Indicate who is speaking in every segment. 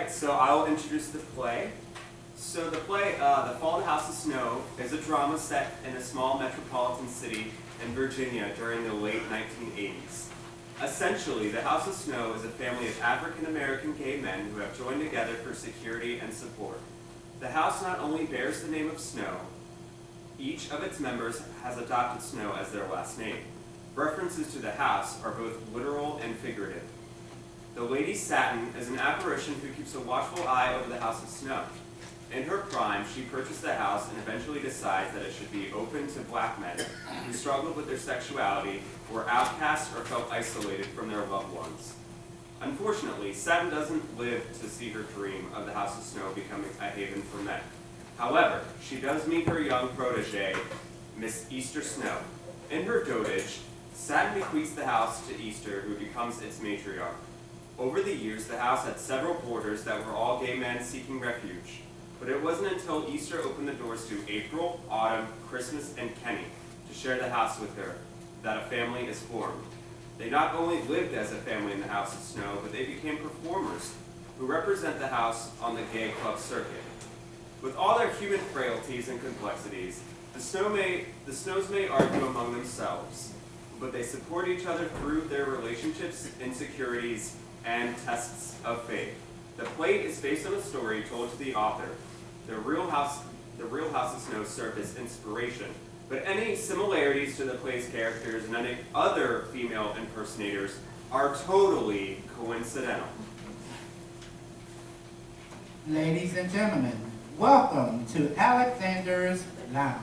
Speaker 1: So I will introduce the play. So the play, The Fall of the House of Snow, is a drama set in a small metropolitan city in Virginia during the late 1980s. Essentially, the House of Snow is a family of African-American gay men who have joined together for security and support. The house not only bears the name of Snow, each of its members has adopted Snow as their last name. References to the house are both literal and figurative. The Lady Satin is an apparition who keeps a watchful eye over the House of Snow. In her prime, she purchased the house and eventually decides that it should be open to black men who struggled with their sexuality, were outcasts, or felt isolated from their loved ones. Unfortunately, Satin doesn't live to see her dream of the House of Snow becoming a haven for men. However, she does meet her young protege, Miss Easter Snow. In her dotage, Satin bequeaths the house to Easter, who becomes its matriarch. Over the years, the house had several boarders that were all gay men seeking refuge. But it wasn't until Easter opened the doors to April, Autumn, Christmas, and Kenny to share the house with her that a family is formed. They not only lived as a family in the House of Snow, but they became performers who represent the house on the gay club circuit. With all their human frailties and complexities, the Snows may argue among themselves, but they support each other through their relationships, insecurities, and tests of faith. The play is based on a story told to the author. The Real House of Snow served as inspiration, but any similarities to the play's characters and any other female impersonators are totally coincidental.
Speaker 2: Ladies and gentlemen, welcome to Alexander's Lounge,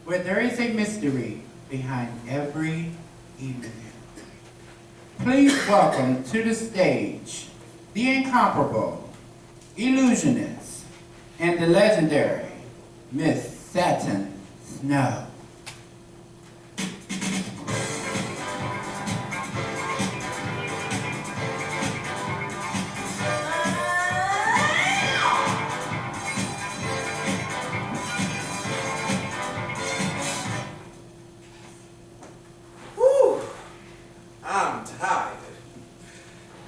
Speaker 2: where there is a mystery behind every event. Please welcome to the stage the incomparable, illusionist, and the legendary Miss Satin Snow.
Speaker 3: Whew, I'm tired.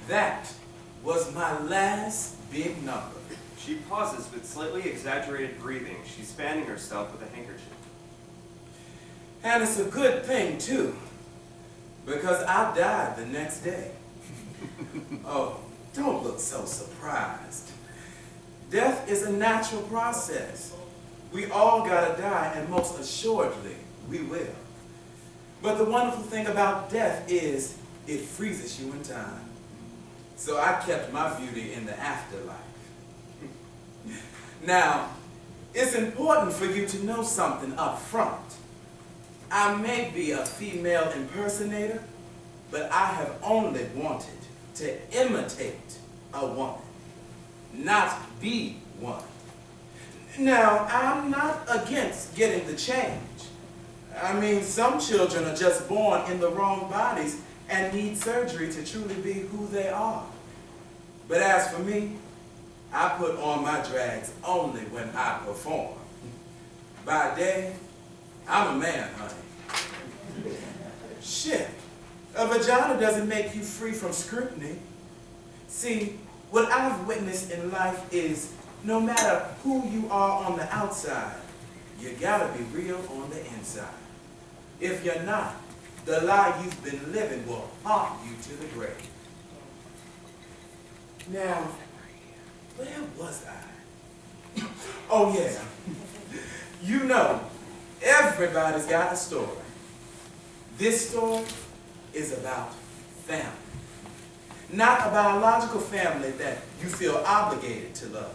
Speaker 3: That was my last big number.
Speaker 1: She pauses with slightly exaggerated breathing. She's fanning herself with a handkerchief.
Speaker 3: And it's a good thing, too, because I died the next day. Oh, don't look so surprised. Death is a natural process. We all gotta die, and most assuredly, we will. But the wonderful thing about death is it freezes you in time. So I kept my beauty in the afterlife. Now, it's important for you to know something up front. I may be a female impersonator, but I have only wanted to imitate a woman, not be one. Now, I'm not against getting the change. I mean, some children are just born in the wrong bodies and need surgery to truly be who they are. But as for me, I put on my drags only when I perform. By day, I'm a man, honey. Shit, a vagina doesn't make you free from scrutiny. See, what I've witnessed in life is no matter who you are on the outside, you gotta be real on the inside. If you're not, the lie you've been living will haunt you to the grave. Now, where was I? Oh yeah, you know, everybody's got a story. This story is about family. Not a biological family that you feel obligated to love,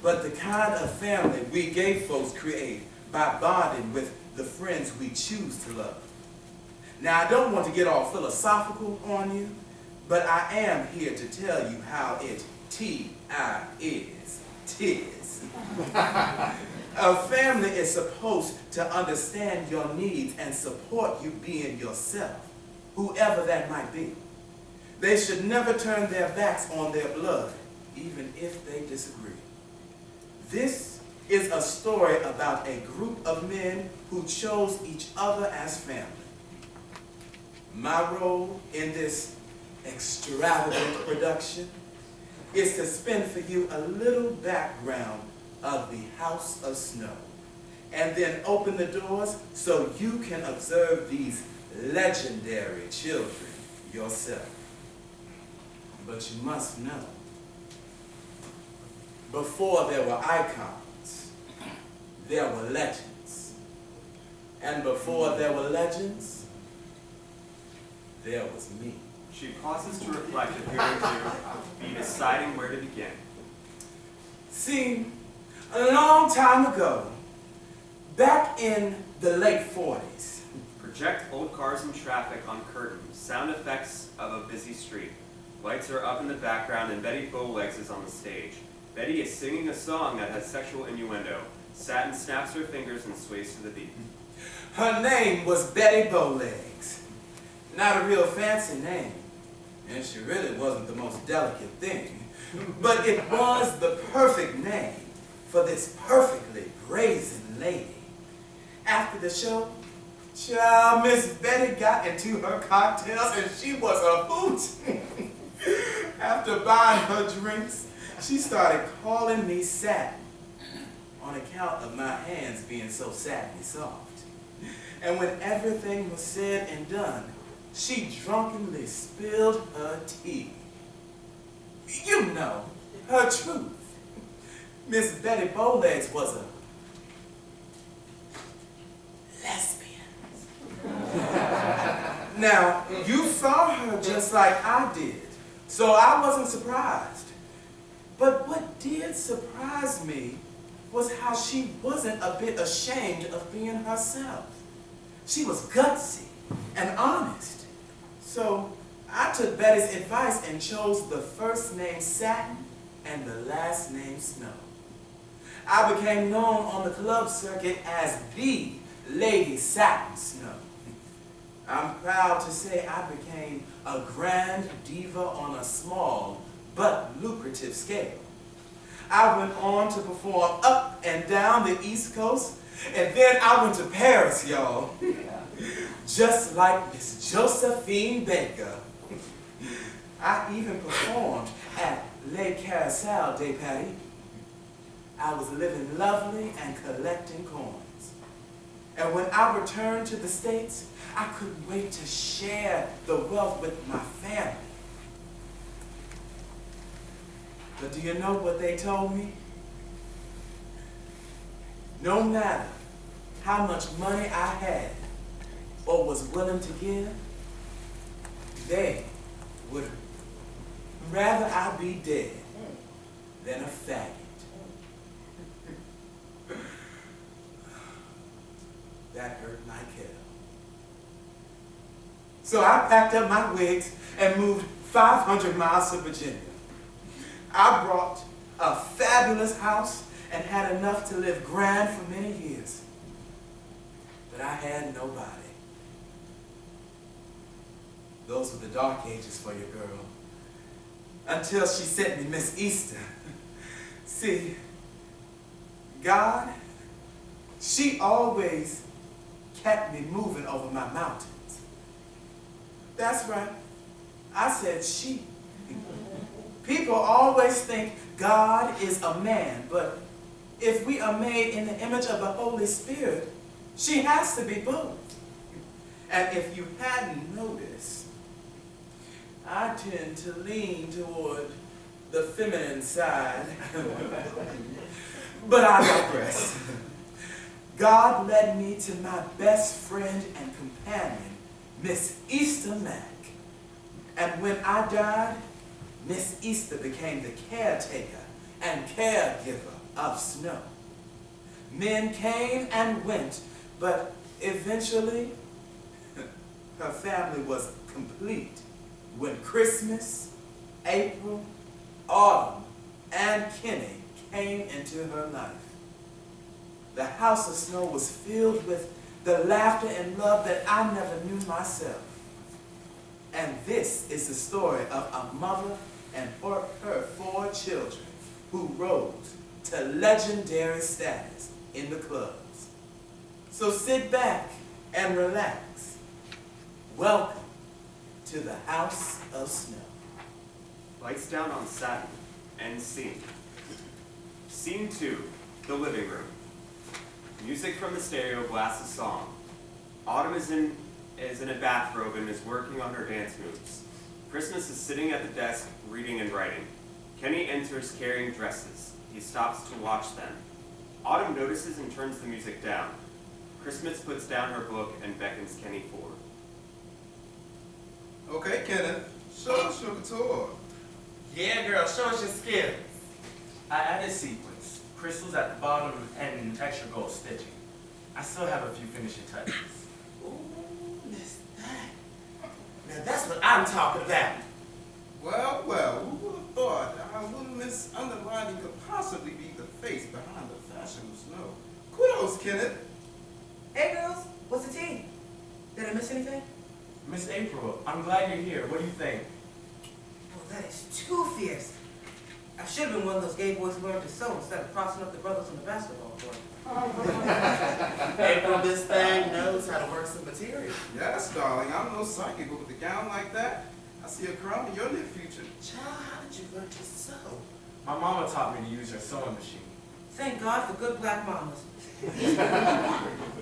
Speaker 3: but the kind of family we gay folks create by bonding with the friends we choose to love. Now, I don't want to get all philosophical on you, but I am here to tell you how it tis. A family is supposed to understand your needs and support you being yourself, whoever that might be. They should never turn their backs on their blood, even if they disagree. This is a story about a group of men who chose each other as family. My role in this extravagant production is to spin for you a little background of the House of Snow, and then open the doors so you can observe these legendary children yourself. But you must know, before there were icons, there were legends. And before there were legends, there was me.
Speaker 1: She pauses to reflect, appearing to be deciding where to begin.
Speaker 3: See, a long time ago, back in the late 40s,
Speaker 1: Project old cars and traffic on curtains, sound effects of a busy street. Lights are up in the background and Betty Bowlegs is on the stage. Betty is singing a song that has sexual innuendo. Satin snaps her fingers and sways to the beat.
Speaker 3: her name was Betty Bowlegs. Not a real fancy name, and she really wasn't the most delicate thing, but it was the perfect name for this perfectly brazen lady. After the show, child, Miss Betty got into her cocktails and she was a hoot. After buying her drinks, she started calling me Satin on account of my hands being so satiny soft. And when everything was said and done, she drunkenly spilled her tea. You know, her truth. Miss Betty Bowlegs was a lesbian. Now, you saw her just like I did, so I wasn't surprised. But what did surprise me was how she wasn't a bit ashamed of being herself. She was gutsy and honest. So I took Betty's advice and chose the first name Satin and the last name Snow. I became known on the club circuit as the Lady Satin Snow. I'm proud to say I became a grand diva on a small but lucrative scale. I went on to perform up and down the East Coast, and then I went to Paris, y'all. Just like Miss Josephine Baker. I even performed at Le Carousel de Paris. I was living lovely and collecting coins. And when I returned to the States, I couldn't wait to share the wealth with my family. But do you know what they told me? No matter how much money I had or was willing to give, they would rather I be dead than a faggot. That hurt like hell. So I packed up my wigs and moved 500 miles to Virginia. I brought a fabulous house and had enough to live grand for many years. But I had nobody. Those were the dark ages for your girl. Until she sent me Miss Easter. See, God, she always kept me moving over my mountains. That's right. I said she. People always think God is a man, but if we are made in the image of the Holy Spirit, she has to be both. And if you hadn't noticed, I tend to lean toward the feminine side. But I digress. God led me to my best friend and companion, Miss Easter Mack. And when I died, Miss Easter became the caretaker and caregiver of Snow. Men came and went, but eventually, her family was complete when Christmas, April, Autumn, and Kenny came into her life. The House of Snow was filled with the laughter and love that I never knew myself. And this is the story of a mother and her 4 children who rose to legendary status in the clubs. So sit back and relax. Welcome to the House of Snow.
Speaker 1: Lights down on Satin. End scene. Scene 2, the living room. Music from the stereo blasts a song. Autumn is in a bathrobe and is working on her dance moves. Christmas is sitting at the desk, reading and writing. Kenny enters carrying dresses. He stops to watch them. Autumn notices and turns the music down. Christmas puts down her book and beckons Kenny forward.
Speaker 4: Okay, Kenneth, show us your couture.
Speaker 5: Yeah, girl, show us your skills. I added sequins, crystals at the bottom, and extra gold stitching. I still have a few finishing touches.
Speaker 6: Ooh, Miss that. Now that's what I'm talking about.
Speaker 4: Well, who would have thought our little Miss Underlining could possibly be the face behind the fashion of Snow? Kudos, Kenneth.
Speaker 7: Hey girls, what's the tea? Did I miss anything?
Speaker 5: Miss April, I'm glad you're here. What do you think?
Speaker 7: Oh, that is too fierce. I should have been one of those gay boys who learned to sew instead of crossing up the brothers on the basketball court.
Speaker 6: April, this thing knows how to work some material.
Speaker 4: Yes, darling, I'm no psychic, but with a gown like that, I see a crown in your near future.
Speaker 6: Child, how did you learn to sew?
Speaker 5: My mama taught me to use her sewing machine.
Speaker 7: Thank God for good black mamas.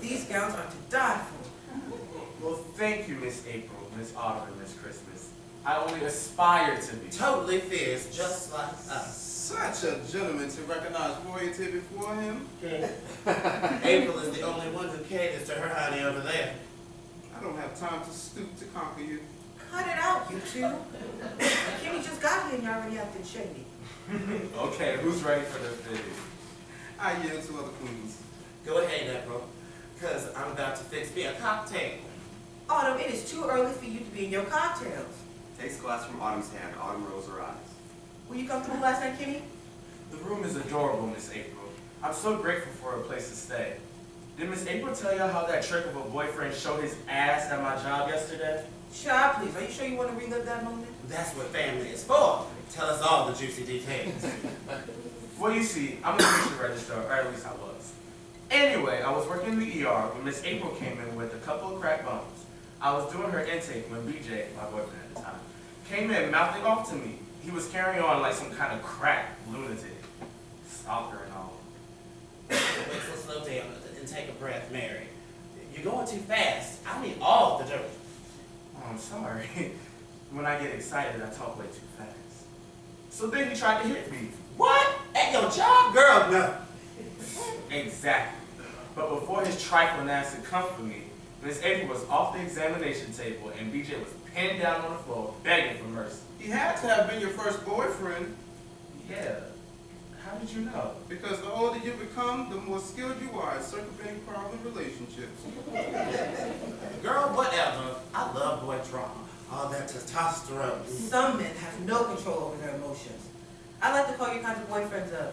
Speaker 7: These gowns are to die for.
Speaker 5: Well, thank you, Miss April, Miss Autumn, and Miss Christmas. I only aspire to be.
Speaker 6: Totally fierce, just like us.
Speaker 4: Such a gentleman to recognize royalty before him.
Speaker 6: April is the only one who caters to her honey over there.
Speaker 4: I don't have time to stoop to conquer you.
Speaker 7: Cut it out, you two. Kenny just got here and you already acting shady.
Speaker 5: Okay, who's ready for the fitting?
Speaker 4: I yield to other queens.
Speaker 6: Go ahead, April, because I'm about to fix me a cocktail.
Speaker 7: Autumn, it is too early for you to be in your cocktails.
Speaker 1: Takes a glass from Autumn's hand. Autumn rolls her eyes.
Speaker 7: Were you comfortable last night, Kenny?
Speaker 5: The room is adorable, Miss April. I'm so grateful for a place to stay. Did Miss April tell you how that trick of a boyfriend showed his ass at my job yesterday?
Speaker 7: Child, please, are you sure you want to relive that moment?
Speaker 6: That's what family is for. Tell us all the juicy details.
Speaker 5: Well, you see, I'm a commission register, or at least I was. Anyway, I was working in the ER when Miss April came in with a couple of cracked bones. I was doing her intake when BJ, my boyfriend at the time, came in mouthing off to me. He was carrying on like some kind of crack lunatic. Stalker and all.
Speaker 6: Wait, so slow down and take a breath, Mary. You're going too fast. I need all the dirt.
Speaker 5: Oh, I'm sorry. When I get excited, I talk way too fast. So then he tried to hit me.
Speaker 6: What? At your job? Girl, no.
Speaker 5: Exactly. But before his trifling ass could comfort me, Miss April was off the examination table and BJ was pinned down on the floor, begging for mercy.
Speaker 4: He had to have been your first boyfriend,
Speaker 5: Yeah. How did you know?
Speaker 4: because the older you become, the more skilled you are at circumventing problem relationships.
Speaker 6: Girl, whatever. I love boy drama. All that testosterone.
Speaker 7: Some men have no control over their emotions. I like to call your kinds of boyfriends a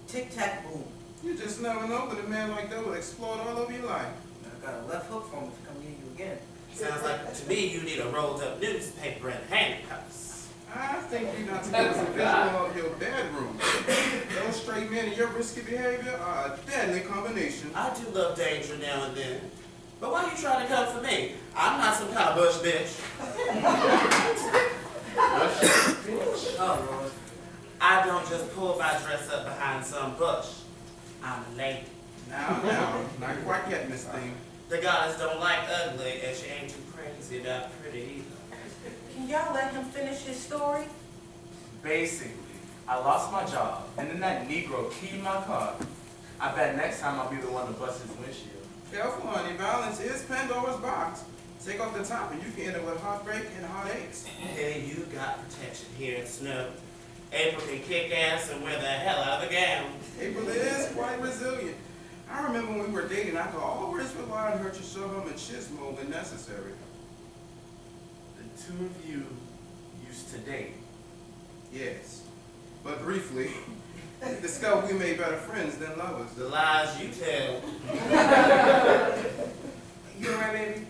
Speaker 7: tic-tac-boom.
Speaker 4: You just never know when a man like that will explode all over your life.
Speaker 7: I've got a left hook for him to come near you again.
Speaker 6: Sounds like to me you need a rolled up newspaper and handcuffs.
Speaker 4: I think you not to give us a visual of your bedroom. Those straight men and your risky behavior are a deadly combination.
Speaker 6: I do love danger now and then. But why you trying to come for me? I'm not some kind of bush bitch.
Speaker 7: Oh, Lord.
Speaker 6: I don't just pull my dress up behind some bush. I'm a lady.
Speaker 4: Now, not quite yet, Miss Thing.
Speaker 6: The goddess don't like ugly, and she ain't too crazy about pretty either.
Speaker 7: Can y'all let him finish his story?
Speaker 5: Basically, I lost my job, and then that Negro keyed my car. I bet next time I'll be the one to bust his windshield.
Speaker 4: Careful, honey. Violence is Pandora's box. Take off the top and you can end up with heartbreak and heartaches.
Speaker 6: Hey, you got protection here at Snow. April can kick ass and wear the hell out of the gown.
Speaker 4: April is quite resilient. I remember when we were dating, I could always rely on her to show her machismo when necessary.
Speaker 5: The two of you used to date.
Speaker 4: Yes, but briefly, we discovered we made better friends than lovers.
Speaker 6: The lies you tell.
Speaker 7: You alright, baby?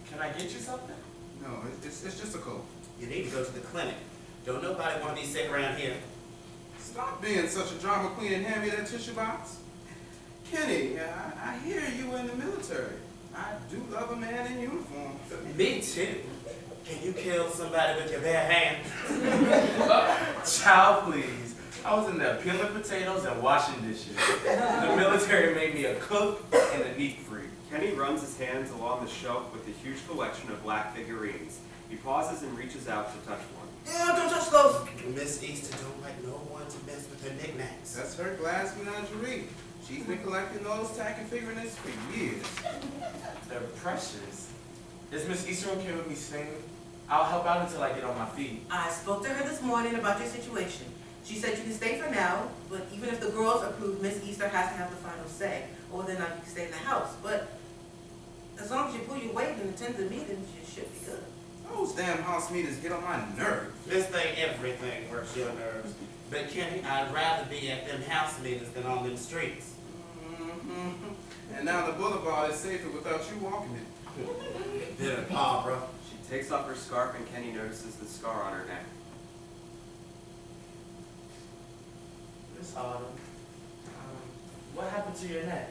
Speaker 5: Can I get you something?
Speaker 4: No, it's just a cold.
Speaker 6: You need to go to the clinic. Don't nobody want to be sick around here.
Speaker 4: Stop being such a drama queen and hand me that tissue box. Kenny, I hear you were in the military. I do love a man in uniform.
Speaker 6: Me too. Can you kill somebody with your bare hands?
Speaker 5: Child, please. I was in there peeling potatoes and washing dishes. The military made me a cook and a neat freak.
Speaker 1: Kenny runs his hands along the shelf with a huge collection of black figurines. He pauses and reaches out to touch one.
Speaker 7: Don't touch those.
Speaker 6: Miss Easter don't like no one to mess with her knickknacks.
Speaker 4: That's her glass menagerie. She's been collecting those tacky figurines for years.
Speaker 5: They're precious. Is Miss Easter okay with me singing? I'll help out until I get on my feet.
Speaker 7: I spoke to her this morning about your situation. She said you can stay for now, but even if the girls approve, Miss Easter has to have the final say. Or then you can stay in the house. But as long as you pull your weight and attend the meetings, you should be good.
Speaker 4: Those damn house meetings get on my nerves.
Speaker 6: This thing, everything works your nerves. But Kenny, I'd rather be at them house meetings than on them streets.
Speaker 4: And now the boulevard is safer without you walking it.
Speaker 6: Bitter Barbara.
Speaker 1: She takes off her scarf and Kenny notices the scar on her neck.
Speaker 5: Miss Autumn, what happened to your neck?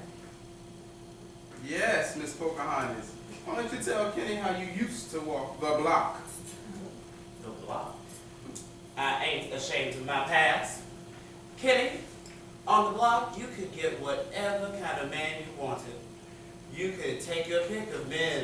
Speaker 4: Yes, Miss Pocahontas. Why don't you tell Kenny how you used to walk the block?
Speaker 6: The block. I ain't ashamed of my past. Kenny, on the block, you could get whatever kind of man you wanted. You could take your pick of men